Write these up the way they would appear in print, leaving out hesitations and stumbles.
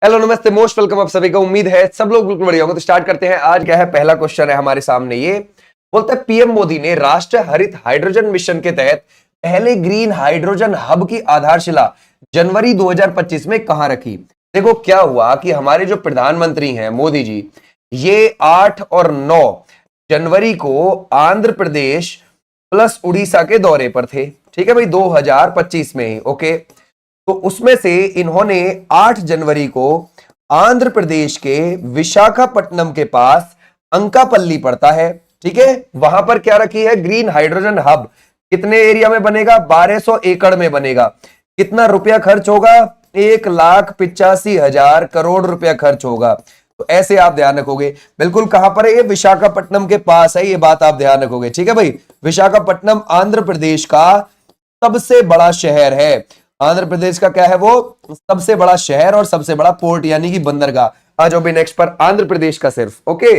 Hello नमस्ते, most welcome आप सभी का। उम्मीद है सब लोग बिल्कुल बढ़िया होंगे। तो स्टार्ट करते हैं। आज क्या है, पहला क्वेश्चन है हमारे सामने। ये बोलता है पीएम मोदी ने राष्ट्रीय हरित हाइड्रोजन मिशन के तहत पहले ग्रीन हाइड्रोजन हब की आधारशिला जनवरी 2025 में कहां रखी। देखो क्या हुआ कि हमारे जो प्रधानमंत्री हैं मोदी जी, ये 8 और 9 जनवरी को आंध्र प्रदेश प्लस उड़ीसा के दौरे पर थे। ठीक है भाई, 2025 में ही। ओके, तो उसमें से इन्होंने 8 जनवरी को आंध्र प्रदेश के विशाखापट्टनम के पास अंकापल्ली पड़ता है, ठीक है, वहां पर क्या रखी है, ग्रीन हाइड्रोजन हब। कितने एरिया में बनेगा, 1200 एकड़ में बनेगा। कितना रुपया खर्च होगा, 1,85,000 करोड़ रुपया खर्च होगा। तो ऐसे आप ध्यान रखोगे। बिल्कुल कहां पर है ये, विशाखापट्टनम के पास है, ये बात आप ध्यान रखोगे। ठीक है भाई, विशाखापट्टनम आंध्र प्रदेश का सबसे बड़ा शहर है। आंध्र प्रदेश का क्या है, वो सबसे बड़ा शहर और सबसे बड़ा पोर्ट यानी कि बंदरगाह। आ जाओ भी नेक्स्ट पर, आंध्र प्रदेश का सिर्फ। ओके,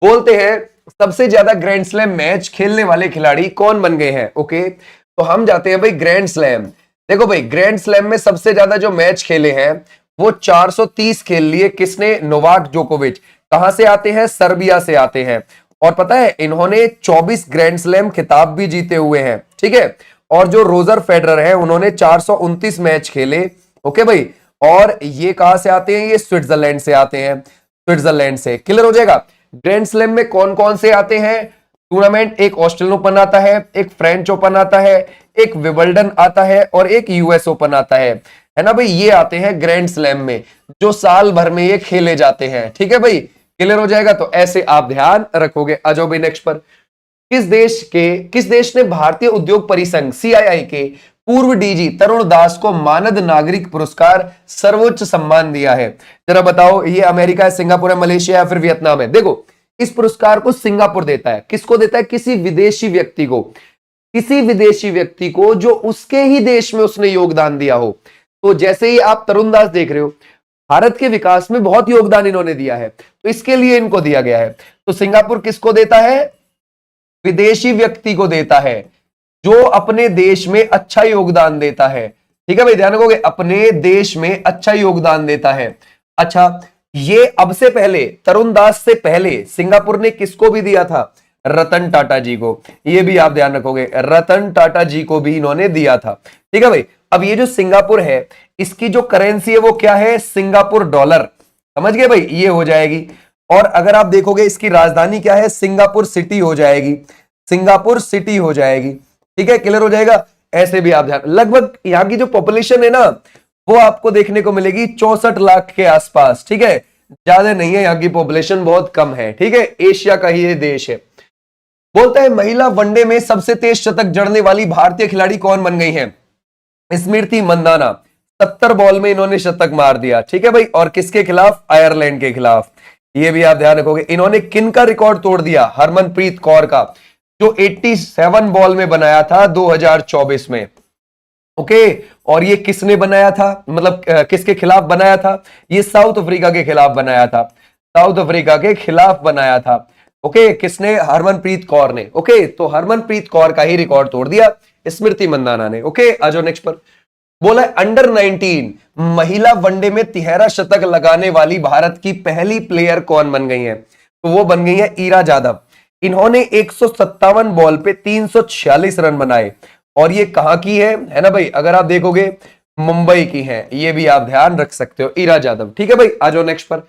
बोलते हैं सबसे ज्यादा ग्रैंड स्लैम मैच खेलने वाले खिलाड़ी कौन बन गए हैं। ओके, तो हम जाते हैं भाई ग्रैंड स्लैम। देखो भाई, ग्रैंड स्लैम में सबसे ज्यादा जो मैच खेले हैं वो 430 खेल लिए। किसने, नोवाक जोकोविच। कहां से आते हैं, सर्बिया से आते हैं। और पता है इन्होंने 24 ग्रैंड स्लैम खिताब भी जीते हुए हैं। ठीक है, और जो रोजर फेडरर है उन्होंने 429 मैच खेले। ओके भाई, और ये कहां से आते हैं, ये स्विट्जरलैंड से आते हैं। स्विट्जरलैंड से क्लियर हो जाएगा। ग्रैंड स्लैम में कौन कौन से आते हैं टूर्नामेंट, एक ऑस्ट्रेलियन ओपन आता है, एक फ्रेंच ओपन आता है, एक विंबलडन आता है और एक यूएस ओपन आता है ना भाई। ये आते हैं ग्रैंड स्लैम में, जो साल भर में ये खेले जाते हैं। ठीक है भाई, क्लियर हो जाएगा। तो ऐसे आप ध्यान रखोगे। आ जाओ भाई नेक्स्ट पर। किस देश ने भारतीय उद्योग परिसंघ सीआईआई के पूर्व डीजी तरुण दास को मानद नागरिक पुरस्कार सर्वोच्च सम्मान दिया है। जरा बताओ, ये अमेरिका है, सिंगापुर है, मलेशिया या फिर वियतनाम है। देखो, इस पुरस्कार को सिंगापुर देता है। किसको देता है, किसी विदेशी व्यक्ति को। किसी विदेशी व्यक्ति को जो उसके ही देश में उसने योगदान दिया हो। तो जैसे ही आप तरुण दास देख रहे हो, भारत के विकास में बहुत योगदान इन्होंने दिया है, तो इसके लिए इनको दिया गया है। तो सिंगापुर किसको देता है, विदेशी व्यक्ति को देता है जो अपने देश में अच्छा योगदान देता है। ठीक है भाई, ध्यान रखोगे, अपने देश में अच्छा योगदान देता है। अच्छा, ये अब से पहले, तरुण दास से पहले सिंगापुर ने किसको भी दिया था, रतन टाटा जी को। ये भी आप ध्यान रखोगे, रतन टाटा जी को भी इन्होंने दिया था। ठीक है भाई, अब ये जो सिंगापुर है, इसकी जो करेंसी है वो क्या है, सिंगापुर डॉलर। समझ गए भाई, ये हो जाएगी। और अगर आप देखोगे इसकी राजधानी क्या है, सिंगापुर सिटी हो जाएगी। सिंगापुर सिटी हो जाएगी। ठीक है, क्लियर हो जाएगा। ऐसे भी आप ध्यान, लगभग यहां की जो पॉपुलेशन है ना, वो आपको देखने को मिलेगी 64 लाख के आसपास। ठीक है, ज्यादा नहीं है, यहाँ की पॉपुलेशन बहुत कम है। ठीक है, एशिया का ही ये देश है। बोलता है महिला वनडे में सबसे तेज शतक जड़ने वाली भारतीय खिलाड़ी कौन बन गई है, स्मृति मंदाना। 70 बॉल में इन्होंने शतक मार दिया। ठीक है भाई, और किसके खिलाफ, आयरलैंड के खिलाफ। ये भी आप ध्यान रखोगे। इन्होंने किन का रिकॉर्ड तोड़ दिया, हरमनप्रीत कौर का, जो 87 बॉल में बनाया था 2024 में। ओके, और ये किसने बनाया था, मतलब किसके खिलाफ बनाया था, ये साउथ अफ्रीका के खिलाफ बनाया था। साउथ अफ्रीका के खिलाफ बनाया था। ओके, किसने, हरमनप्रीत कौर ने। ओके, तो हरमनप्रीत कौर का ही रिकॉर्ड तोड़ दिया स्मृति मंदाना ने। ओके, आ जाओ नेक्स्ट पर। बोला अंडर 19 महिला वनडे में तिहरा शतक लगाने वाली भारत की पहली प्लेयर कौन बन गई है, तो वो बन गई है ईरा जाधव। इन्होंने 157 बॉल पे 346 रन बनाए। और ये कहां की है ना भाई, अगर आप देखोगे मुंबई की है। ये भी आप ध्यान रख सकते हो, ईरा जाधव। ठीक है भाई, आ जाओ नेक्स्ट पर।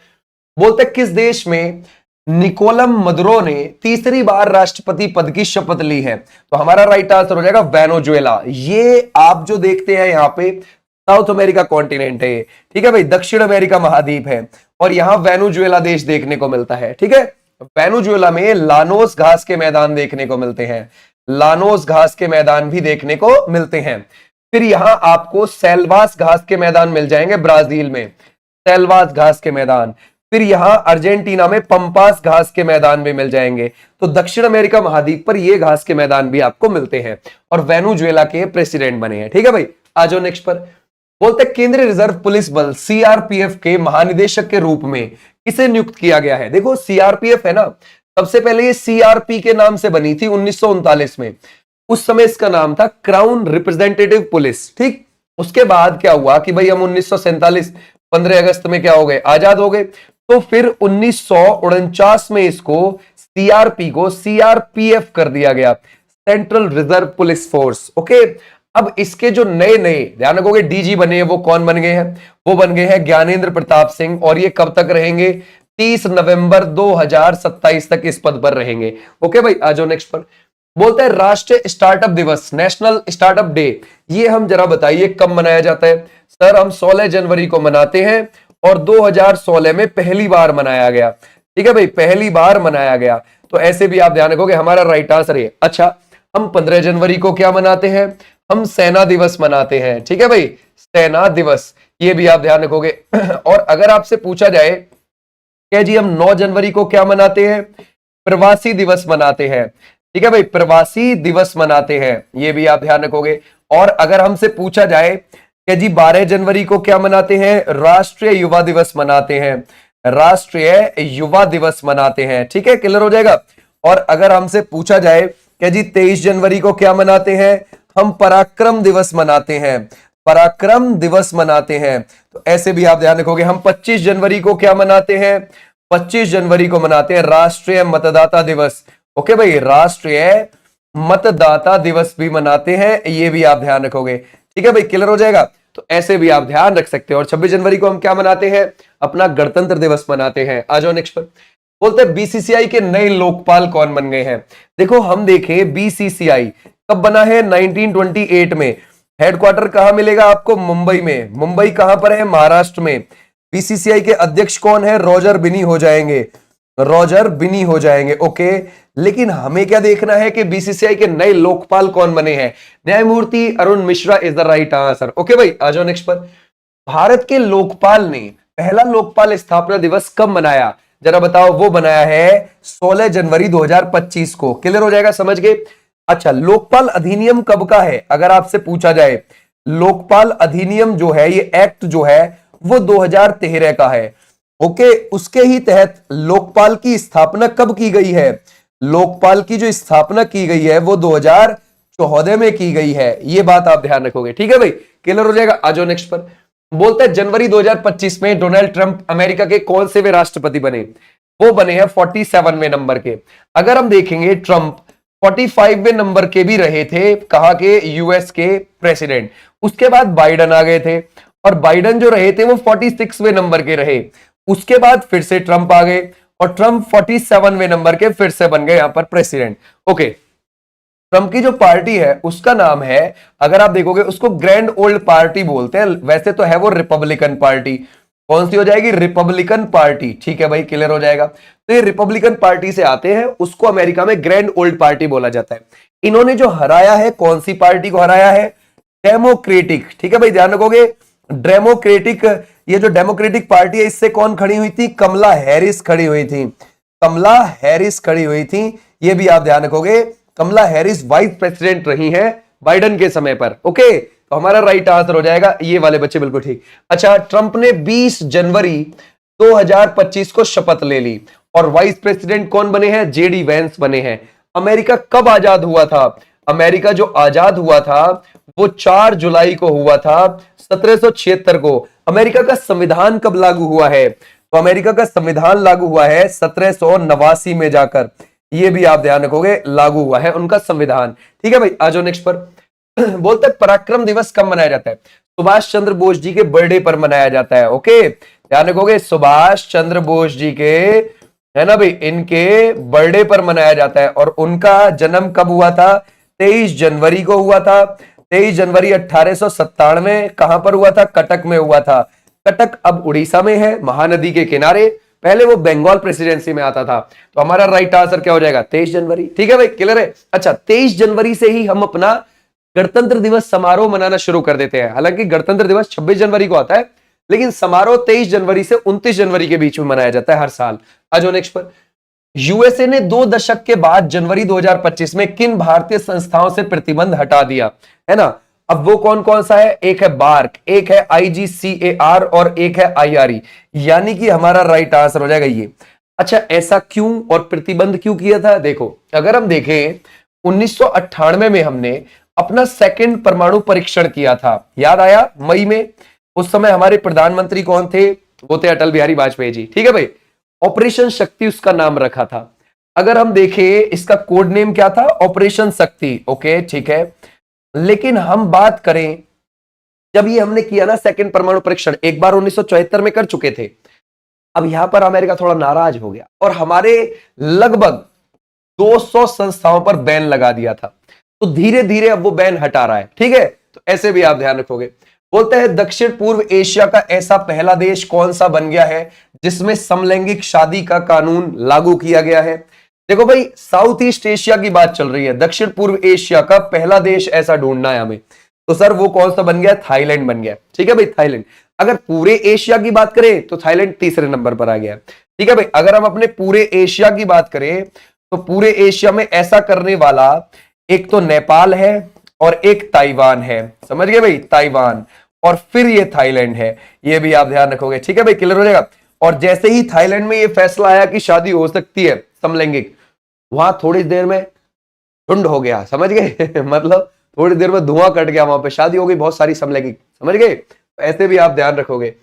बोलते किस देश में निकोलम मदुरो ने तीसरी बार राष्ट्रपति पद की शपथ ली है, तो हमारा राइट आंसर हो जाएगा वेनेजुएला। ये आप जो देखते हैं यहाँ पे साउथ अमेरिका कॉन्टिनेंट है। ठीक है भाई, दक्षिण अमेरिका महाद्वीप है, और यहां वेनेजुएला देश देखने को मिलता है। ठीक है, वेनेजुएला में लानोस घास के मैदान देखने को मिलते हैं। लानोस घास के मैदान भी देखने को मिलते हैं। फिर यहां आपको सेल्वास घास के मैदान मिल जाएंगे ब्राजील में, सेल्वास घास के मैदान। फिर यहां अर्जेंटीना में पंपास घास के मैदान भी मिल जाएंगे। तो दक्षिण अमेरिका महाद्वीप पर ये घास के मैदान भी आपको मिलते हैं, और वेनेजुएला के प्रेसिडेंट बने हैं। ठीक है भाई, आ जाओ नेक्स्ट पर। बोलते केंद्रीय रिजर्व पुलिस बल सीआरपीएफ के महानिदेशक के रूप में किसे नियुक्त किया गया है। देखो सीआरपीएफ है ना, सबसे पहले ये सीआरपी के नाम से बनी थी 1939 में। उस समय इसका नाम था क्राउन रिप्रेजेंटेटिव पुलिस। ठीक, उसके बाद क्या हुआ कि भाई हम 1947 15 अगस्त में क्या हो गए, आजाद हो गए। तो फिर 1949 में इसको सीआरपी को सीआरपीएफ कर दिया गया, central reserve police force. Okay, अब इसके जो नए नए ध्यान रखोगे डीजी बने हैं, वो कौन बन गए हैं, वो बन गए हैं ज्ञानेंद्र प्रताप सिंह, और ये कब तक रहेंगे, 30 नवंबर 2027 तक इस पद पर रहेंगे। ओके भाई, आ जाओ नेक्स्ट पर। बोलता है राष्ट्रीय स्टार्टअप दिवस, नेशनल स्टार्टअप डे, ये हम जरा बताइए कब मनाया जाता है। सर हम 16 जनवरी को मनाते हैं, और 2016 में पहली बार मनाया गया। ठीक है भाई, पहली बार मनाया गया। तो ऐसे भी आप ध्यान रखोगे, हमारा राइट आंसर है। अच्छा, हम 15 जनवरी को क्या मनाते हैं, हम सेना दिवस मनाते हैं। ठीक है भाई, सेना दिवस, ये भी आप ध्यान रखोगे। और अगर आपसे पूछा जाए क्या जी हम 9 जनवरी को क्या मनाते हैं, प्रवासी दिवस मनाते हैं। ठीक है भाई, प्रवासी दिवस मनाते हैं, ये भी आप ध्यान रखोगे। और अगर हमसे पूछा जाए कि जी 12 जनवरी को क्या मनाते हैं, राष्ट्रीय युवा दिवस मनाते हैं, राष्ट्रीय युवा दिवस मनाते हैं। ठीक है, क्लियर हो जाएगा। और अगर हमसे पूछा जाए कि जी 23 जनवरी को क्या मनाते हैं, हम पराक्रम दिवस मनाते हैं, पराक्रम दिवस मनाते हैं। तो ऐसे भी आप ध्यान रखोगे। हम 25 जनवरी को क्या मनाते हैं, 25 जनवरी को मनाते हैं राष्ट्रीय मतदाता दिवस। ओके भाई, राष्ट्रीय मतदाता दिवस भी मनाते हैं, ये भी आप ध्यान रखोगे। ठीक है भाई, क्लियर हो जाएगा। तो ऐसे भी आप ध्यान रख सकते हैं। और 26 जनवरी को हम क्या मनाते हैं, अपना गणतंत्र दिवस मनाते हैं। आ जाओ नेक्स्ट पर। बोलते हैं बीसीसीआई के नए लोकपाल कौन बन गए हैं। देखो हम देखें बीसीसीआई कब बना है, 1928 में। हेडक्वार्टर कहां मिलेगा आपको, मुंबई में। मुंबई कहां पर है, महाराष्ट्र में। बीसीसीआई के अध्यक्ष कौन है, रॉजर बिनी हो जाएंगे, रॉजर बिनी हो जाएंगे। ओके, लेकिन हमें क्या देखना है कि बीसीसीआई के नए लोकपाल कौन बने हैं। न्यायमूर्ति Arun Mishra is the right answer. Okay भाई, आ जाओ नेक्स्ट पर। भारत के लोकपाल ने पहला लोकपाल स्थापना दिवस कब मनाया, जरा बताओ। वो बनाया है 16 जनवरी 2025 को। क्लियर हो जाएगा, समझ गए। अच्छा, लोकपाल अधिनियम कब का है, अगर आपसे पूछा जाए। लोकपाल अधिनियम जो है, ये एक्ट जो है वो 2013 का है। ओके, उसके ही तहत लोकपाल की स्थापना कब की गई है, लोकपाल की जो स्थापना की गई है वो 2014 में की गई है। ये बात आप ध्यान रखोगे। ठीक है भाई, क्लियर हो जाएगा। आ जाओ नेक्स्ट पर। बोलते हैं जनवरी 2025 में डोनाल्ड ट्रंप अमेरिका के कौन से वे राष्ट्रपति बने, वो बने हैं 47वें नंबर के। अगर हम देखेंगे ट्रंप 45वें नंबर के भी रहे थे, कहा के यूएस के प्रेसिडेंट। उसके बाद बाइडन आ गए थे, और बाइडन जो रहे थे वो 46वें नंबर के रहे। उसके बाद फिर से ट्रंप आ गए, और ट्रंप 47वें नंबर के फिर से बन गए यहां पर प्रेसिडेंट। ओके, ट्रंप की जो पार्टी है उसका नाम है, अगर आप देखोगे उसको ग्रैंड ओल्ड पार्टी बोलते हैं। वैसे तो है वो रिपब्लिकन पार्टी। कौन सी हो जाएगी, रिपब्लिकन पार्टी। ठीक है भाई, क्लियर हो जाएगा। तो ये रिपब्लिकन पार्टी से आते हैं, उसको अमेरिका में ग्रैंड ओल्ड पार्टी बोला जाता है। इन्होंने जो हराया है, कौन सी पार्टी को हराया है, डेमोक्रेटिक। ठीक है भाई, ध्यान रखोगे, डेमोक्रेटिक। ये जो डेमोक्रेटिक पार्टी है, इससे कौन खड़ी हुई थी, कमला हैरिस खड़ी हुई थी, कमला हैरिस खड़ी हुई थी। ये भी आप ध्यान रखोगे, कमला हैरिस वाइस प्रेसिडेंट रही हैं बाइडन के समय पर। ओके, तो हमारा राइट आंसर हो जाएगा ये वाले बच्चे, बिल्कुल ठीक। अच्छा, ट्रंप ने 20 जनवरी 2025 को शपथ ले ली, और वाइस प्रेसिडेंट कौन बने हैं, जेडी वेंस बने हैं। अमेरिका कब आजाद हुआ था, अमेरिका जो आजाद हुआ था वो 4 जुलाई को हुआ था 1776 को। अमेरिका का संविधान कब लागू हुआ है, तो अमेरिका का संविधान लागू हुआ है 1789 में जाकर। ये भी आप ध्यान रखोगे, लागू हुआ है उनका संविधान। ठीक है भाई, आ जाओ नेक्स्ट पर। बोलते हैं पराक्रम दिवस कब मनाया जाता है, सुभाष चंद्र बोस जी के बर्थडे पर मनाया जाता है। ओके, ध्यान रखोगे, सुभाष चंद्र बोस जी के, है ना भाई, इनके बर्थडे पर मनाया जाता है। और उनका जन्म कब हुआ था, 23 जनवरी को हुआ था। 23 जनवरी 1897 कहां पर हुआ था, कटक में हुआ था। कटक अब उड़ीसा में है, महानदी के किनारे। पहले वो बंगाल प्रेसिडेंसी में आता था। तो हमारा राइट आंसर क्या हो जाएगा, 23 जनवरी। ठीक है भाई, क्लियर है। अच्छा, 23 जनवरी से ही हम अपना गणतंत्र दिवस समारोह मनाना शुरू कर देते हैं। हालांकि गणतंत्र दिवस 26 जनवरी को आता है, लेकिन समारोह 23 जनवरी से 29 जनवरी के बीच में मनाया जाता है हर साल। आ जाओ नेक्स्ट पर। यूएसए ने 2 दशक के बाद जनवरी 2025 में किन भारतीय संस्थाओं से प्रतिबंध हटा दिया, है ना। अब वो कौन कौन सा है, एक है बार्क, एक है IGCAR और एक है IRE, यानी कि हमारा राइट आंसर हो जाएगा ये। अच्छा, ऐसा क्यों और प्रतिबंध क्यों किया था, देखो अगर हम देखें 1998 में हमने अपना सेकंड परमाणु परीक्षण किया था, याद आया, मई में। उस समय हमारे प्रधानमंत्री कौन थे? वो थे अटल बिहारी वाजपेयी जी। ठीक है भाई, ऑपरेशन शक्ति उसका नाम रखा था। अगर हम देखें इसका कोड नेम क्या था? ऑपरेशन शक्ति। ओके ठीक है, लेकिन हम बात करें जब ये हमने किया ना सेकंड परमाणु परीक्षण, एक बार 1974 में कर चुके थे। अब यहां पर अमेरिका थोड़ा नाराज हो गया और हमारे लगभग 200 संस्थाओं पर बैन लगा दिया था। तो धीरे धीरे अब वो बैन हटा रहा है। ठीक है, तो ऐसे भी आप ध्यान रखोगे। बोलते हैं दक्षिण पूर्व एशिया का ऐसा पहला देश कौन सा बन गया है जिसमें समलैंगिक शादी का कानून लागू किया गया है? देखो भाई, साउथ ईस्ट एशिया की बात चल रही है, दक्षिण पूर्व एशिया का पहला देश ऐसा ढूंढना है हमें। तो सर वो कौन सा बन गया? थाईलैंड बन गया। ठीक है भाई, थाईलैंड। अगर पूरे एशिया की बात करें तो थाईलैंड तीसरे नंबर पर आ गया। ठीक है भाई, अगर हम अपने पूरे एशिया की बात करें तो पूरे एशिया में ऐसा करने वाला एक तो नेपाल है और एक ताइवान है। समझ गए भाई, ताइवान, और फिर ये थाईलैंड है। ये भी आप ध्यान रखोगे। ठीक है भाई, क्लियर हो जाएगा। और जैसे ही थाईलैंड में ये फैसला आया कि शादी हो सकती है समलैंगिक, वहां थोड़ी देर में झुंड हो गया। समझ गए मतलब थोड़ी देर में धुआं कट गया, वहां पे शादी हो गई बहुत सारी समलैंगिक। समझ गए, तो ऐसे भी आप ध्यान रखोगे।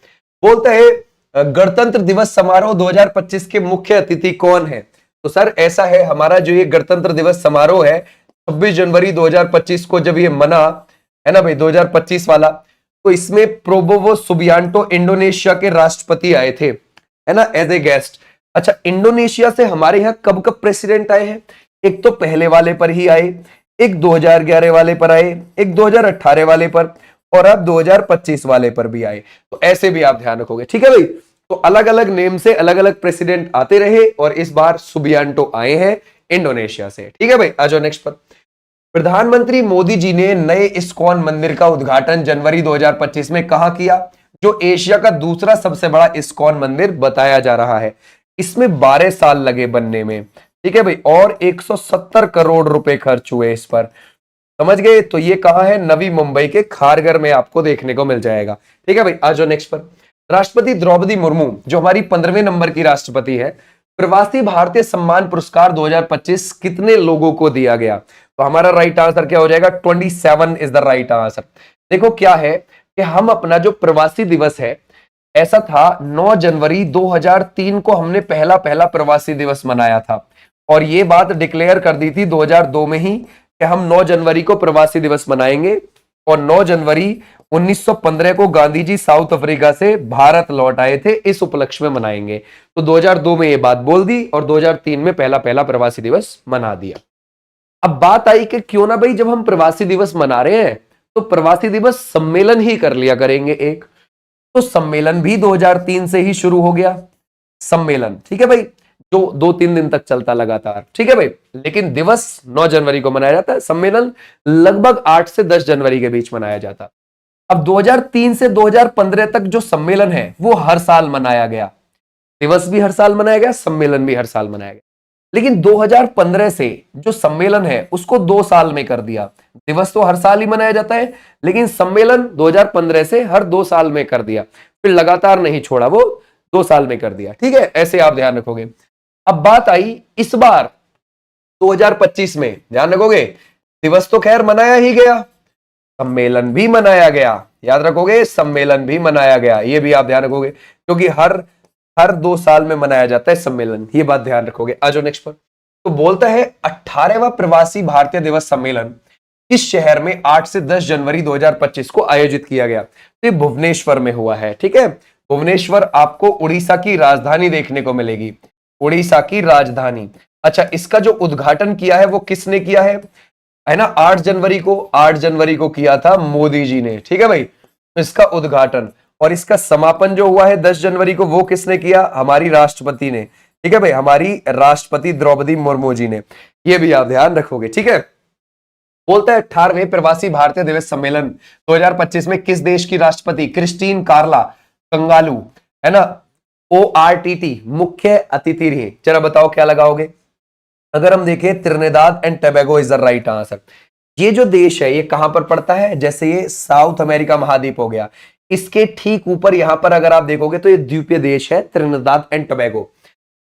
बोलते हैं गणतंत्र दिवस समारोह 2025 के मुख्य अतिथि कौन है? तो सर ऐसा है, हमारा जो ये गणतंत्र दिवस समारोह है 26 जनवरी 2025 को जब ये मना है ना भाई, 2025 वाला, तो इसमें प्रोबोवो सुबियांटो इंडोनेशिया के राष्ट्रपति आए थे, है ना, एज ए गेस्ट। अच्छा, इंडोनेशिया से हमारे यहाँ कब कब प्रेसिडेंट आए हैं? एक तो पहले वाले पर ही आए, एक 2011 वाले पर आए, एक 2018 वाले पर, और अब 2025 वाले पर भी आए। तो ऐसे भी आप ध्यान रखोगे। ठीक है भाई, तो अलग अलग नेम से अलग अलग प्रेसिडेंट आते रहे और इस बार सुबियांटो आए हैं इंडोनेशिया से। ठीक है भाई, आ जाओ नेक्स्ट पर। प्रधानमंत्री मोदी जी ने नए इस्कॉन मंदिर का उद्घाटन जनवरी 2025 में कहां किया, जो एशिया का दूसरा सबसे बड़ा इस्कॉन मंदिर बताया जा रहा है? इसमें 12 साल लगे बनने में। ठीक है भाई, और 170 करोड़ रुपए खर्च हुए इस पर। समझ गए, तो ये कहां है? नवी मुंबई के खारघर में आपको देखने को मिल जाएगा। ठीक है भाई, आ जाओ नेक्स्ट पर। राष्ट्रपति द्रौपदी मुर्मू जो हमारी 15वें नंबर की राष्ट्रपति है, प्रवासी भारतीय सम्मान पुरस्कार 2025 कितने लोगों को दिया गया? तो हमारा राइट आंसर क्या हो जाएगा? 27 इज द राइट आंसर। देखो क्या है कि हम अपना जो प्रवासी दिवस है, ऐसा था 9 जनवरी 2003 को हमने पहला प्रवासी दिवस मनाया था, और ये बात डिक्लेयर कर दी थी 2002 में ही कि हम 9 जनवरी को प्रवासी दिवस मनाएंगे। और 9 जनवरी 1915 को गांधी जी साउथ अफ्रीका से भारत लौट आए थे, इस उपलक्ष्य में मनाएंगे। तो 2002 में ये बात बोल दी और 2003 में पहला प्रवासी दिवस मना दिया। अब बात आई कि क्यों ना भाई, जब हम प्रवासी दिवस मना रहे हैं तो प्रवासी दिवस सम्मेलन ही कर लिया करेंगे एक। तो सम्मेलन भी 2003 से ही शुरू हो गया सम्मेलन। ठीक है भाई, जो 2-3 दिन तक चलता लगातार। ठीक है भाई, लेकिन दिवस 9 जनवरी को मनाया जाता है, सम्मेलन लगभग 8 से 10 जनवरी के बीच मनाया जाता। अब 2003 से 2015 तक जो सम्मेलन है वो हर साल मनाया गया, दिवस भी हर साल मनाया गया, सम्मेलन भी हर साल मनाया गया। लेकिन 2015 से जो सम्मेलन है उसको 2 साल में कर दिया। दिवस तो हर साल ही मनाया जाता है, लेकिन सम्मेलन 2015 से हर 2 साल में कर दिया, फिर लगातार नहीं छोड़ा, वो 2 साल में कर दिया। ठीक है, ऐसे आप ध्यान रखोगे। अब बात आई इस बार 2025 में, ध्यान रखोगे, दिवस तो खैर मनाया ही गया, सम्मेलन भी मनाया गया। याद रखोगे, सम्मेलन भी मनाया गया, ये भी आप ध्यान रखोगे, क्योंकि हर 2 साल में मनाया जाता है सम्मेलन, ये बात ध्यान रखोगे। आ जाओ नेक्स्ट पर। तो बोलता है 18वां प्रवासी भारतीय दिवस सम्मेलन किस शहर में 8 से 10 जनवरी 2025 को आयोजित किया गया? तो ये भुवनेश्वर में हुआ है। ठीक है, भुवनेश्वर आपको उड़ीसा की राजधानी देखने को मिलेगी, उड़ीसा की राजधानी। अच्छा, इसका जो उद्घाटन किया है वो किसने किया है ना? 8 जनवरी को किया था मोदी जी ने। ठीक है भाई, इसका उद्घाटन, और इसका समापन जो हुआ है 10 जनवरी को, वो किसने किया? हमारी राष्ट्रपति ने। ठीक है भाई, हमारी राष्ट्रपति द्रौपदी मुर्मू जी ने। ये भी आप ध्यान रखोगे। ठीक है, बोलता है 18वें प्रवासी भारतीय दिवस सम्मेलन 2025 में किस देश की राष्ट्रपति क्रिस्टीन कार्ला कंगालू, है ना, ORTT मुख्य अतिथि रही? जरा बताओ क्या लगाओगे? अगर हम देखें, Trinidad and Tobago is the right answer. ये जो देश है ये कहां पर पड़ता है? जैसे ये साउथ अमेरिका महाद्वीप हो गया, इसके ठीक ऊपर यहां पर अगर आप देखोगे तो ये द्वीपीय देश है त्रिनिदाद एंड टोबैगो।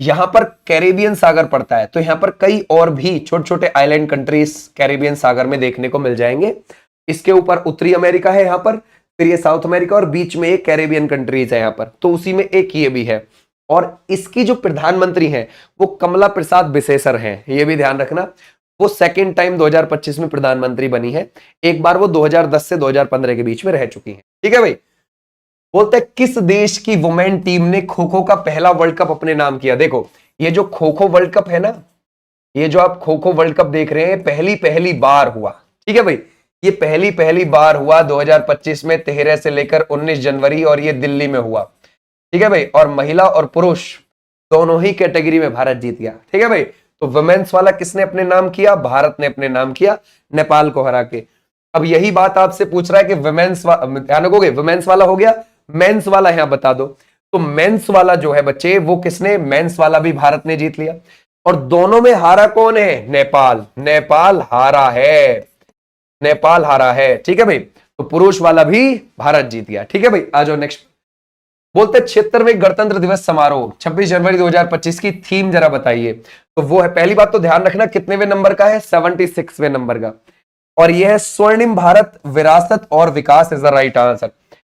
यहां पर कैरेबियन सागर पड़ता है, तो यहां पर कई और भी छोटे छोटे आइलैंड कंट्रीज कैरेबियन सागर में देखने को मिल जाएंगे। इसके ऊपर उत्तरी अमेरिका है, यहां पर फिर ये साउथ अमेरिका और बीच में एक कैरेबियन कंट्रीज है यहां पर, तो उसी में एक ये भी है। और इसकी जो प्रधानमंत्री हैं वो कमला प्रसाद बिसेसर हैं, ये भी ध्यान रखना। वो सेकेंड टाइम 2025 में प्रधानमंत्री बनी है, एक बार वो 2010 से 2015 के बीच में रह चुकी हैं। ठीक है भाई। बोलते हैं किस देश की वुमेन टीम ने खो खो का पहला वर्ल्ड कप अपने नाम किया। देखो ये जो खो खो वर्ल्ड कप है ना, ये जो आप खो खो वर्ल्ड कप देख रहे हैं, पहली बार हुआ। ठीक है भाई, ये पहली बार हुआ 2025 में 13 से लेकर 19 जनवरी, और ये दिल्ली में हुआ। ठीक है भाई, और महिला और पुरुष दोनों ही कैटेगरी में भारत जीत गया। ठीक है भाई, तो वुमेन्स वाला किसने अपने नाम किया? भारत ने अपने नाम किया, नेपाल को हरा के। अब यही बात आपसे पूछ रहा है कि वुमेन्स, ध्यान रखोगे, वुमेन्स वाला हो गया, मेंस वाला यहां बता दो। तो मेंस वाला जो है बच्चे, वो किसने? मेंस वाला भी भारत ने जीत लिया। और दोनों में हारा कौन है? नेपाल। नेपाल हारा है, नेपाल हारा है। ठीक है भाई, तो पुरुष वाला भी भारत जीत गया। ठीक है भाई, आ जाओ नेक्स्ट। बोलते 76वें गणतंत्र दिवस समारोह 26 जनवरी 2025 की थीम जरा बताइए। तो वो है, पहली बात तो ध्यान रखना कितनेवें नंबर का है? 76वें नंबर का, और यह है स्वर्णिम भारत विरासत और विकास इज द राइट आंसर।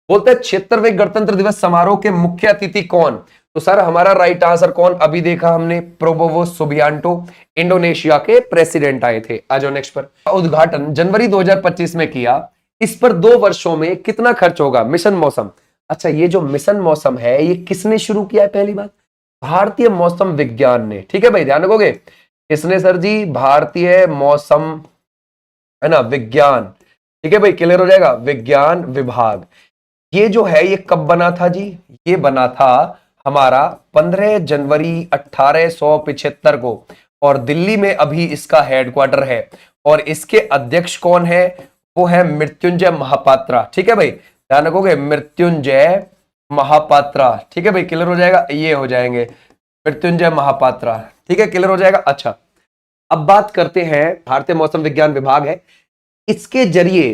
बोलते हैं 76वें गणतंत्र दिवस समारोह के मुख्य अतिथि कौन? तो सर हमारा राइट आंसर कौन? अभी देखा हमने, प्रोबोवो सुबियांटो, इंडोनेशिया के प्रेसिडेंट आए थे। आ जाओ नेक्स्ट पर। उद्घाटन जनवरी 2025 में किया, इस पर 2 वर्षों में कितना खर्च होगा? मिशन मौसम। अच्छा, ये जो मिशन मौसम है ये किसने शुरू किया है? पहली बात, भारतीय मौसम विज्ञान ने। ठीक है भाई, ध्यान रखोगे, किसने सर जी? भारतीय मौसम, है ना, विज्ञान। ठीक है भाई, क्लियर हो जाएगा, विज्ञान विभाग। ये जो है ये कब बना था जी? ये बना था हमारा 15 जनवरी 1875 को, और दिल्ली में अभी इसका हेडक्वार्टर है। और इसके अध्यक्ष कौन है? वो है मृत्युंजय महापात्रा। ठीक है भाई, ध्यान रखोगे, मृत्युंजय महापात्रा। ठीक है भाई, क्लियर हो जाएगा, ये हो जाएंगे मृत्युंजय महापात्रा। ठीक है, क्लियर हो जाएगा। अच्छा, अब बात करते हैं, भारतीय मौसम विज्ञान विभाग है, इसके जरिए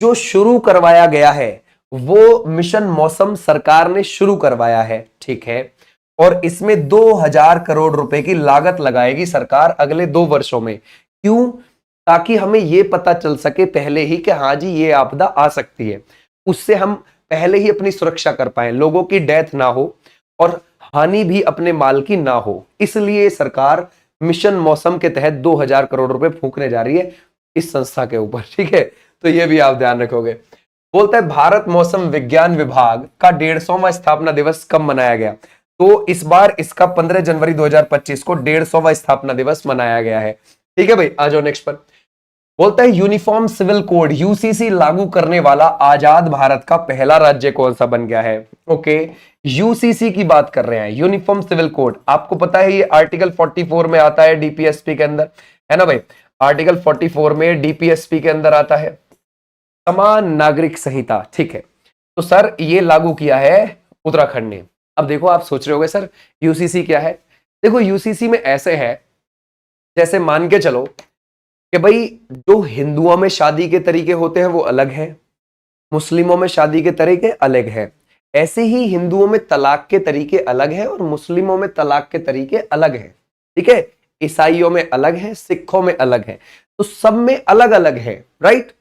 जो शुरू करवाया गया है वो मिशन मौसम सरकार ने शुरू करवाया है। ठीक है, और इसमें 2000 करोड़ रुपए की लागत लगाएगी सरकार अगले 2 वर्षों में। क्यों? ताकि हमें यह पता चल सके पहले ही कि हाँ जी ये आपदा आ सकती है, उससे हम पहले ही अपनी सुरक्षा कर पाए, लोगों की डेथ ना हो और हानि भी अपने माल की ना हो। इसलिए सरकार मिशन मौसम के तहत 2000 करोड़ रुपए फूंकने जा रही है इस संस्था के ऊपर। ठीक है, तो ये भी आप ध्यान रखोगे। बोलता है भारत मौसम विज्ञान विभाग का 150वां स्थापना दिवस कब मनाया गया? तो इस बार इसका 15 जनवरी 2025 को 150वां स्थापना दिवस मनाया गया है। ठीक है भाई, आ जाओ नेक्स्ट पर। बोलता है यूनिफॉर्म सिविल कोड यूसीसी लागू करने वाला आजाद भारत का पहला राज्य कौन सा बन गया है? ओके, यूसीसी की बात कर रहे हैं, यूनिफॉर्म सिविल कोड। आपको पता है ये आर्टिकल 44 में आता है डीपीएसपी के अंदर, है ना भाई? आर्टिकल 44 में डीपीएसपी के अंदर आता है समान नागरिक संहिता। ठीक है, तो सर ये लागू किया है उत्तराखंड ने। अब देखो, आप सोच रहे होंगे सर यूसीसी क्या है? देखो, यूसीसी में ऐसे है, जैसे मान के चलो कि भाई जो हिंदुओं में शादी के तरीके होते हैं वो अलग है, मुस्लिमों में शादी के तरीके अलग है, ऐसे ही हिंदुओं में तलाक के तरीके अलग है और मुस्लिमों में तलाक के तरीके अलग है। ठीक है, ईसाइयों में अलग है, सिखों में अलग है, तो सब में अलग अलग है, राइट?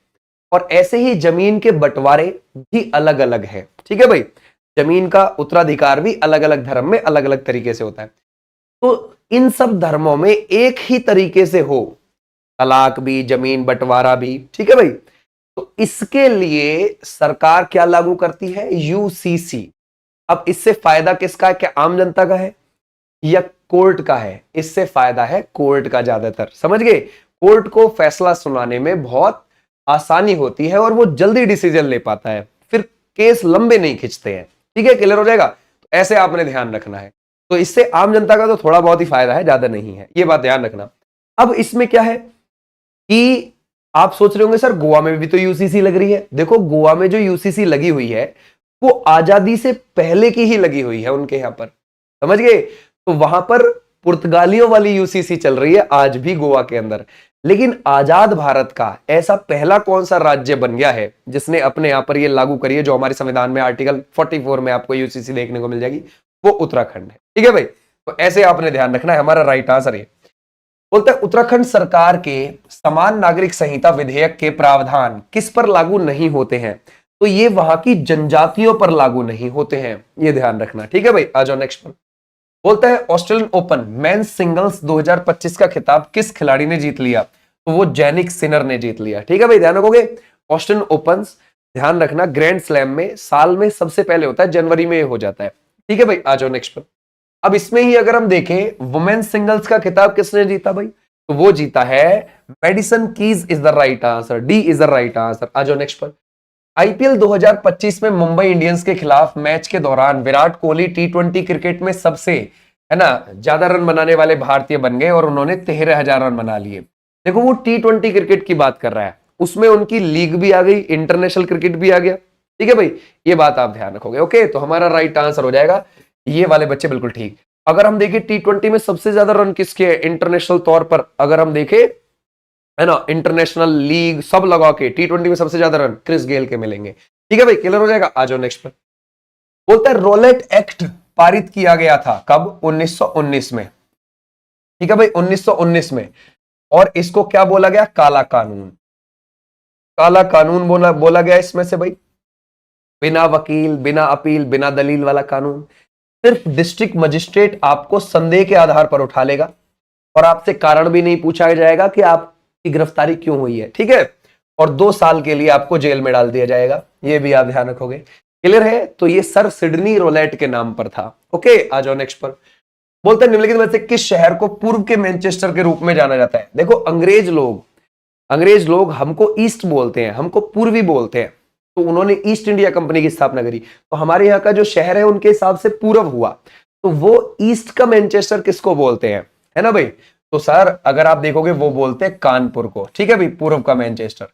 और ऐसे ही जमीन के बंटवारे भी अलग अलग है। ठीक है भाई, जमीन का उत्तराधिकार भी अलग अलग धर्म में अलग अलग तरीके से होता है। तो इन सब धर्मों में एक ही तरीके से हो, तलाक भी, जमीन बंटवारा भी। ठीक है भाई, तो इसके लिए सरकार क्या लागू करती है? यूसीसी। अब इससे फायदा किसका है? क्या आम जनता का है या कोर्ट का है? इससे फायदा है कोर्ट का ज्यादातर, समझ गए? कोर्ट को फैसला सुनाने में बहुत आसानी होती है और वो जल्दी डिसीजन ले पाता है, फिर केस लंबे नहीं खिंचते हैं। ठीक है, क्लियर हो जाएगा? तो ऐसे आपने ध्यान रखना है। तो इससे आम जनता का तो थोड़ा बहुत ही फायदा है, ज्यादा नहीं है, ये बात ध्यान रखना। अब इसमें क्या है कि आप सोच रहे होंगे सर गोवा में भी तो यूसीसी लग रही है। देखो, गोवा में जो यूसीसी लगी हुई है वो आजादी से पहले की ही लगी हुई है उनके यहां पर, समझ गए? तो वहां पर पुर्तगालियों वाली यूसीसी चल रही है आज भी गोवा के अंदर। लेकिन आजाद भारत का ऐसा पहला कौन सा राज्य बन गया है जिसने अपने यहां पर ये लागू करी है, जो हमारे संविधान में आर्टिकल 44 में आपको यूसीसी देखने को मिल जाएगी, वो उत्तराखंड है। ठीक है भाई, तो ऐसे आपने ध्यान रखना है, हमारा राइट आंसर है। बोलते हैं उत्तराखंड सरकार के समान नागरिक संहिता विधेयक के प्रावधान किस पर लागू नहीं होते हैं? तो तो ये वहां की जनजातियों पर लागू नहीं होते हैं, ये ध्यान रखना। ठीक है भाई, आ जाओ नेक्स्ट पर। बोलता है ऑस्ट्रेलियन ओपन मेंस सिंगल्स 2025 का खिताब किस खिलाड़ी ने जीत लिया? तो वो जैनिक सिनर ने जीत लिया। ठीक है भाई, ध्यान रखोगे। ऑस्ट्रेलियन ओपन ध्यान रखना ग्रैंड स्लैम में साल में सबसे पहले होता है, जनवरी में हो जाता है। ठीक है भाई, आ जाओ नेक्स्ट पर। अब इसमें ही अगर हम देखें वुमेन्स सिंगल्स का खिताब किसने जीता भाई? तो वो जीता है Madison Keys is the right answer, D is the right answer. आ जाओ नेक्स्ट पर। आईपीएल 2025 में मुंबई इंडियंस के खिलाफ मैच के दौरान विराट कोहली T20 क्रिकेट में सबसे है ना ज्यादा रन बनाने वाले भारतीय बन गए और उन्होंने 13,000 रन बना लिए। देखो वो T20 क्रिकेट की बात कर रहा है, उसमें उनकी लीग भी आ गई, इंटरनेशनल क्रिकेट भी आ गया। ठीक है भाई, ये बात आप ध्यान रखोगे। ओके, तो हमारा राइट आंसर हो जाएगा ये वाले बच्चे, बिल्कुल ठीक। अगर हम देखें T20 में सबसे ज्यादा रन किसके है इंटरनेशनल तौर पर, अगर हम देखें है ना इंटरनेशनल लीग सब लगा के T20 में सबसे ज्यादा रन क्रिस गेल के मिलेंगे। ठीक है भाई, क्लियर हो जाएगा। आ जाओ नेक्स्ट पर। बोलता है रोलेट एक्ट पारित किया गया था कब? 1919 में। ठीक है भाई, 1919 में। और इसको क्या बोला गया? काला कानून। काला कानून बोला गया इसमें से भाई, बिना वकील, बिना अपील, बिना दलील वाला कानून। सिर्फ डिस्ट्रिक्ट मजिस्ट्रेट आपको संदेह के आधार पर उठा लेगा और आपसे कारण भी नहीं पूछा जाएगा कि आपकी गिरफ्तारी क्यों हुई है। ठीक है, और 2 साल के लिए आपको जेल में डाल दिया जाएगा, ये भी आप ध्यान रखोगे। क्लियर है? तो ये सर सिडनी रोलेट के नाम पर था। ओके, आ जाओ नेक्स्ट पर। बोलते हैं निम्नलिखित में से किस शहर को पूर्व के मैनचेस्टर के रूप में जाना जाता है? देखो अंग्रेज लोग हमको ईस्ट बोलते हैं, हमको पूर्वी बोलते हैं, तो उन्होंने ईस्ट इंडिया कंपनी की स्थापना करी, तो हमारे यहाँ का जो शहर है उनके हिसाब से पूर्व हुआ, तो वो ईस्ट का मैनचेस्टर किसको बोलते हैं, है ना भाई? तो सर अगर आप देखोगे वो बोलते हैं कानपुर को। ठीक है भाई, पूर्व का मैनचेस्टर।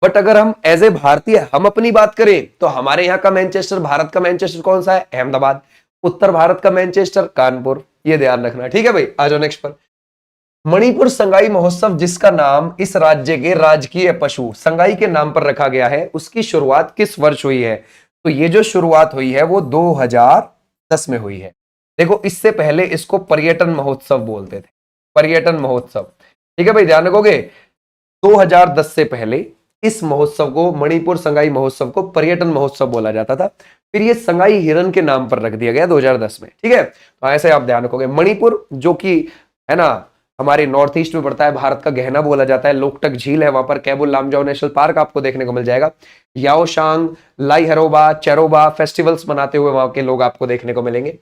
बट अगर हम एज ए भारतीय हम अपनी बात करें तो हमारे यहाँ का मैनचेस्टर, भारत का मैनचेस्टर कौन सा है? अहमदाबाद। उत्तर भारत का मैनचेस्टर कानपुर, ये ध्यान रखना। ठीक है भाई, आ जाओ नेक्स्ट पर। मणिपुर संगाई महोत्सव जिसका नाम इस राज्य के राजकीय पशु संगाई के नाम पर रखा गया है, उसकी शुरुआत किस वर्ष हुई है? तो ये जो शुरुआत हुई है वो 2010 में हुई है। देखो इससे पहले इसको पर्यटन महोत्सव बोलते थे, पर्यटन महोत्सव। ठीक है भाई, ध्यान रखोगे 2010 से पहले इस महोत्सव को, मणिपुर संगाई महोत्सव को पर्यटन महोत्सव बोला जाता था, फिर ये संगाई हिरन के नाम पर रख दिया गया 2010 में। ठीक है, तो ऐसे आप ध्यान रखोगे। मणिपुर जो कि है ना हमारे नॉर्थ ईस्ट में पड़ता है, भारत का गहना बोला जाता है, लोकटक झील है वहां पर, कैबुल लामजाओ नेशनल पार्क आपको देखने को मिल जाएगा, याओशांग, लाई हरोबा, चेरोबा फेस्टिवल्स मनाते हुए वहां के लोग आपको देखने को मिलेंगे।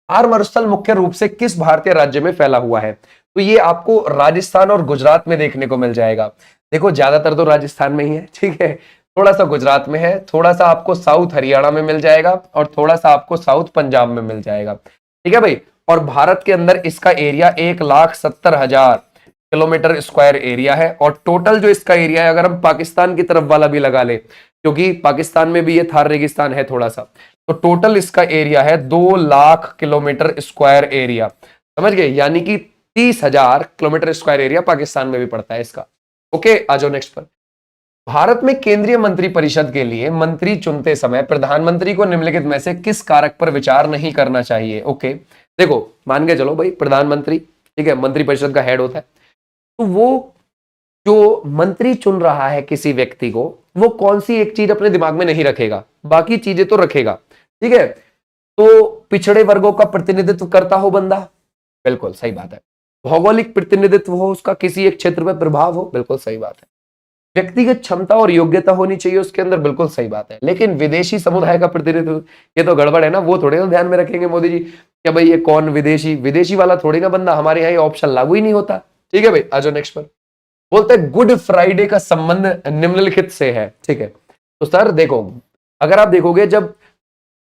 आर मरुस्थल मुख्य रूप से किस भारतीय राज्य में फैला हुआ है? तो ये आपको राजस्थान और गुजरात में देखने को मिल जाएगा। देखो ज्यादातर तो राजस्थान में ही है, ठीक है, थोड़ा सा गुजरात में है, थोड़ा सा आपको साउथ हरियाणा में मिल जाएगा और थोड़ा सा आपको साउथ पंजाब में मिल जाएगा। ठीक है भाई, और भारत के अंदर इसका एरिया 1,70,000 किलोमीटर स्क्वायर एरिया है, और टोटल जो इसका एरिया है अगर हम पाकिस्तान की तरफ वाला भी लगा ले, क्योंकि पाकिस्तान में भी ये थार रेगिस्तान है थोड़ा सा, तो टोटल इसका एरिया है 2 लाख किलोमीटर स्क्वायर एरिया। समझ गए? यानी कि 30,000 किलोमीटर स्क्वायर एरिया पाकिस्तान में भी पड़ता है इसका। ओके, आ जाओ नेक्स्ट पर। भारत में केंद्रीय मंत्री परिषद के लिए मंत्री चुनते समय प्रधानमंत्री को निम्नलिखित में से किस कारक पर विचार नहीं करना चाहिए? ओके, देखो मान के चलो भाई प्रधानमंत्री, ठीक है, मंत्री परिषद का हेड होता है, तो वो जो मंत्री चुन रहा है किसी व्यक्ति को, वो कौन सी एक चीज अपने दिमाग में नहीं रखेगा, बाकी चीजें तो रखेगा। ठीक है, तो पिछड़े वर्गों का प्रतिनिधित्व करता हो बंदा, बिल्कुल सही बात है। भौगोलिक प्रतिनिधित्व हो उसका, किसी एक क्षेत्र में प्रभाव हो, बिल्कुल सही बात है। व्यक्तिगत क्षमता और योग्यता होनी चाहिए उसके अंदर, बिल्कुल सही बात है। लेकिन विदेशी समुदाय का प्रतिनिधित्व, ये तो गड़बड़ है ना, वो थोड़े ना ध्यान में रखेंगे मोदी जी क्या भाई ये कौन विदेशी वाला थोड़ी ना बंदा, हमारे यहाँ ये ऑप्शन लागू ही नहीं होता। ठीक है भाई, आ जाओ नेक्स्ट पर। बोलते हैं गुड फ्राइडे का संबंध निम्नलिखित से है। ठीक है, तो सर देखो अगर आप देखोगे जब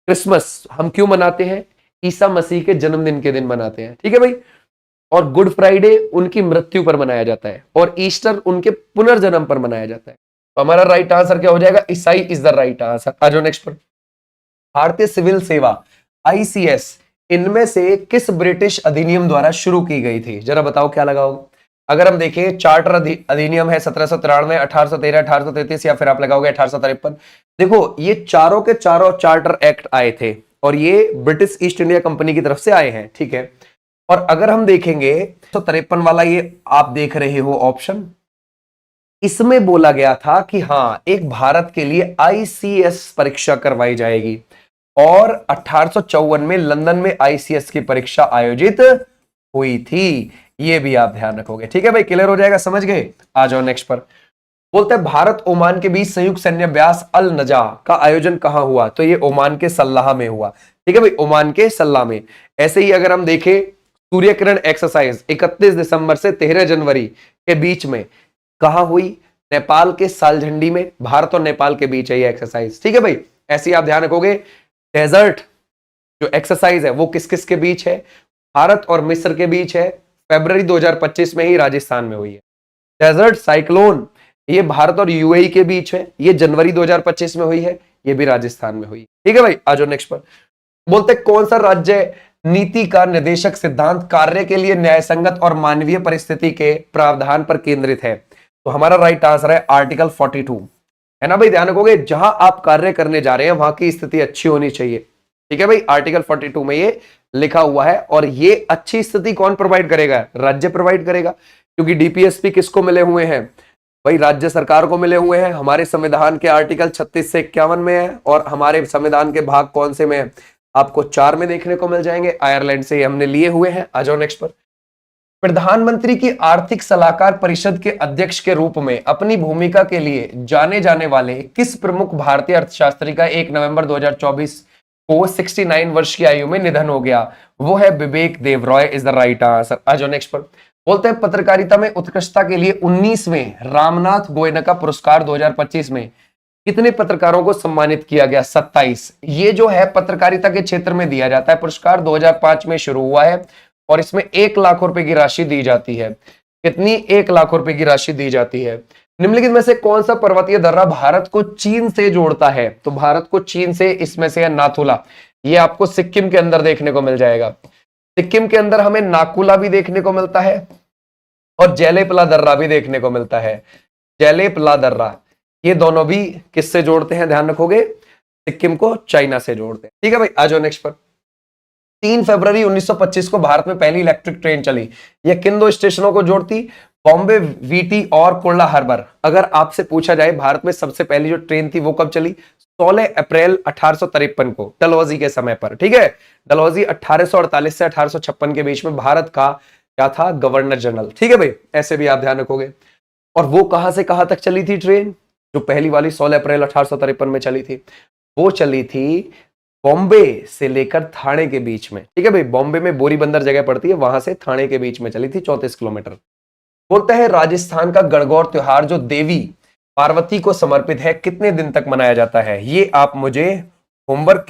क्रिसमस हम क्यों मनाते हैं? ईसा मसीह के जन्मदिन के दिन मनाते हैं। ठीक है भाई, और गुड फ्राइडे उनकी मृत्यु पर मनाया जाता है, और ईस्टर उनके पुनर्जन्म पर मनाया जाता है। तो हमारा राइट आंसर क्या हो जाएगा? ईसाई इज द राइट आंसर। आ जाओ नेक्स्ट पर। भारतीय सिविल सेवा आईसीएस इनमें से किस ब्रिटिश अधिनियम द्वारा शुरू की गई थी? जरा बताओ क्या लगाओगे? अगर हम देखें चार्टर अधिनियम है 1793, 1813, 1833, या फिर आप लगाओगे 1853। देखो ये चारों के चारों चार्टर एक्ट आए थे और ये ब्रिटिश ईस्ट इंडिया कंपनी की तरफ से आए हैं। ठीक है, और अगर हम देखेंगे 153 वाला ये आप देख रहे हो ऑप्शन, इसमें बोला गया था कि हां एक भारत के लिए आईसीएस परीक्षा करवाई जाएगी और 1854 में लंदन में आईसीएस की परीक्षा आयोजित हुई थी। ये भी आप ध्यान रखोगे। ठीक है भाई, क्लियर हो जाएगा, समझ गए। आ जाओ नेक्स्ट पर। बोलते हैं भारत ओमान के बीच संयुक्त सैन्य अभ्यास अल नजा का आयोजन कहां हुआ? तो ये ओमान के सल्लाह में हुआ। ठीक है भाई, ओमान के सल्लाह में। ऐसे ही अगर हम देखें सूर्य किरण एक्सरसाइज 31 दिसंबर से 13 जनवरी के बीच में कहां हुई? नेपाल के सालझंडी में। भारत और नेपाल के बीच है ये एक्सरसाइज। ठीक है भाई, ऐसे ही आप ध्यान रखोगे। डेजर्ट जो एक्सरसाइज है वो किस किस के बीच है? भारत और मिस्र के बीच है। फरवरी 2025 में ही राजस्थान में हुई है। डेजर्ट साइक्लोन ये भारत और यूएई के बीच है, ये जनवरी 2025 में हुई है, ये भी राजस्थान में हुई है। ठीक है भाई, आ जाओ नेक्स्ट पर। बोलते कौन सा राज्य नीति का निर्देशक सिद्धांत कार्य के लिए न्यायसंगत और मानवीय परिस्थिति के प्रावधान पर केंद्रित है? तो हमारा राइट आंसर है आर्टिकल 42, है ना भाई। ध्यान रखोगे, जहां आप कार्य करने जा रहे हैं वहां की स्थिति अच्छी होनी चाहिए। ठीक है भाई, आर्टिकल 42 में ये लिखा हुआ है। और ये अच्छी स्थिति कौन प्रोवाइड करेगा? राज्य प्रोवाइड करेगा, क्योंकि डीपीएसपी किसको मिले हुए हैं भाई? राज्य सरकार को मिले हुए हैं। हमारे संविधान के आर्टिकल 36 से 51 में है। और हमारे संविधान के भाग कौन से में है? आपको 4 में देखने को मिल जाएंगे। आयरलैंड से हमने लिए हुए हैं। आ जाओ नेक्स्ट पर। प्रधानमंत्री की आर्थिक सलाहकार परिषद के अध्यक्ष के रूप में अपनी भूमिका के लिए जाने जाने वाले किस प्रमुख भारतीय अर्थशास्त्री का 1 नवंबर 2024 को 69 वर्ष की आयु में निधन हो गया? वो है Vivek Debroy is the right answer. आ जाओ नेक्स्ट पर। बोलते हैं पत्रकारिता में उत्कृष्टता के लिए 19वें रामनाथ गोयनका पुरस्कार 2025 में कितने पत्रकारों को सम्मानित किया गया? 27। ये जो है पत्रकारिता के क्षेत्र में दिया जाता है पुरस्कार, 2005 में शुरू हुआ है और इसमें 1 लाख रुपए की राशि दी जाती है। कितनी? 1 लाख रुपए की राशि दी जाती है। निम्नलिखित में से कौन सा पर्वतीय दर्रा भारत को चीन से जोड़ता है? तो भारत को चीन से इसमें से है नाथुला। ये आपको सिक्किम के अंदर देखने को मिल जाएगा। सिक्किम के अंदर हमें नाकुला भी देखने को मिलता है और जेलेपला दर्रा भी देखने को मिलता है। जेलेपला दर्रा, ये दोनों भी किससे जोड़ते हैं? ध्यान रखोगे, सिक्किम को चाइना से जोड़ते हैं। ठीक है भाई, आ जाओ नेक्स्ट पर। 3 फरवरी 1925 को भारत में पहली इलेक्ट्रिक ट्रेन चली। यह किन 2 स्टेशनों को जोड़ती? बॉम्बे वीटी और कुर्ला हार्बर। अगर आपसे पूछा जाए भारत में सबसे पहली जो ट्रेन थी वो कब चली? 16 अप्रैल 1853 को, डलहौजी के समय पर। ठीक है, डलहौजी 1848 से 1856 के बीच में भारत का क्या था? Governor general. ठीक है भाई, ऐसे भी आप ध्यान रखोगे। और वो कहां से कहां तक चली थी ट्रेन? जो पहली वाली 16 अप्रैल 1853 में चली थी, वो चली थी बॉम्बे से लेकर थाने के बीच में। ठीक है भाई, बॉम्बे में बोरीबंदर जगह पड़ती है, वहां से थाने के बीच में चली थी, 34 किलोमीटर। बोलते हैं राजस्थान का गणगौर त्योहार जो देवी पार्वती को समर्पित है कितने दिन तक मनाया जाता है? ये आप मुझे होमवर्क